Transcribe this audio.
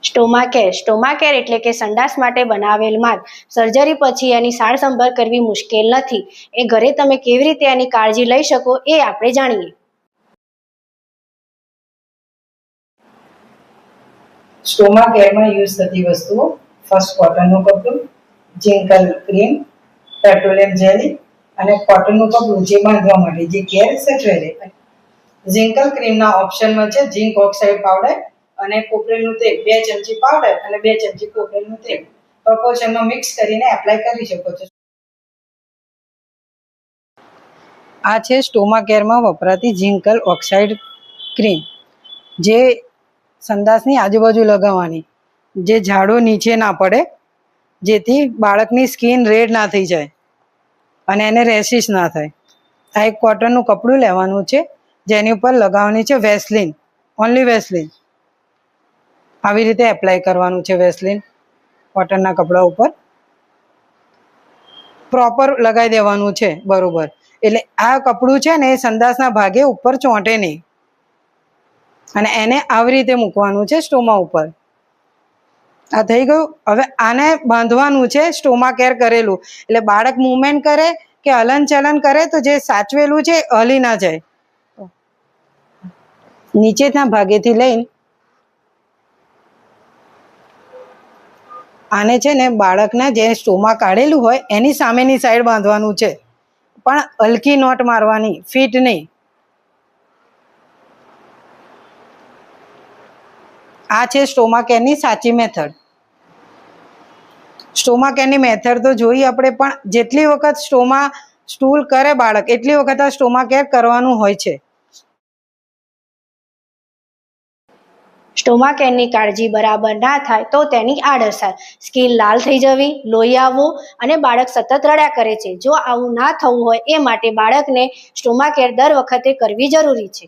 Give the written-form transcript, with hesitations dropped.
સ્ટોમા care એટલે કે સંડાસ માટે બનાવેલ માર્ગ. સર્જરી પછી એની સારસંભાળ કરવી મુશ્કેલ નથી. એ ઘરે તમે કેવી રીતે એની કાળજી લઈ શકો એ આપણે જાણીએ. સ્ટોમા કેરમાં યુઝ થતી વસ્તુઓ: ફર્સ્ટ કોટનનું કપડું, જિંકલ ક્રીમ, પેટ્રોલિયમ જેલી અને કોટનનું કપડું જે બાંધવા માટે જે કેર સચવાઈ રહે. જિંકલ ક્રીમના ઓપ્શનમાં છે ઝિંક ઓક્સાઇડ પાવડર અને કોપરેલનું તેલ. 2 ચમચી પાવડર અને 2 ચમચી કોપરેલનું તેલ પ્રપોર્શનમાં મિક્સ કરીને એપ્લાય કરી શકો છો. આ છે સ્ટોમા કેરમાં વપરાતી જિંકલ ઓક્સાઇડ ક્રીમ, જે સંડાસની આજુબાજુ લગાવવાની, જે ઝાડો નીચે ના પડે, જેથી બાળકની સ્કિન રેડ ના થઈ જાય અને એને રેશિસ ના થાય. આ એક કોટનનું કપડું લેવાનું છે, જેની ઉપર લગાવવાની છે વેસલીન, ઓનલી વેસલીન. આવી રીતે એપ્લાય કરવાનું છે વેસલીન કોટનના કપડા ઉપર. પ્રોપર લગાવી દેવાનું છે બરોબર. એટલે આ કપડું છે ને એ સંડાસના ભાગે ઉપર ચોંટે નહીં અને એને આવી રીતે મૂકવાનું છે સ્ટોમા ઉપર. આ થઈ ગયું. હવે આને બાંધવાનું છે સ્ટોમા કેર કરેલું. એટલે બાળક મૂવમેન્ટ કરે કે હલન ચલન કરે તો જે સાચવેલું છે હલી ના જાય. નીચેના ભાગેથી લઈને આને છે ને બાળકના જે સ્ટોમા કાઢેલું હોય એની સામેની સાઈડ બાંધવાનું છે, પણ હલકી નોટ મારવાની, ફિટ નહીં. આ છે સ્ટોમા કેરની સાચી મેથડ. સ્ટોમા કેરની મેથડ તો જોઈ આપણે, પણ જેટલી વખત સ્ટૂલ કરે બાળક એટલી વખત આ સ્ટોમા કેર કરવાનું હોય છે. સ્ટોમા કેરની કાળજી બરાબર ના થાય તો તેની આડઅસર: સ્કિન લાલ થઈ જવી, લોહી આવવું અને બાળક સતત રડ્યા કરે છે. જો આવું ના થવું હોય એ માટે બાળકને સ્ટોમા કેર દર વખતે કરવી જરૂરી છે.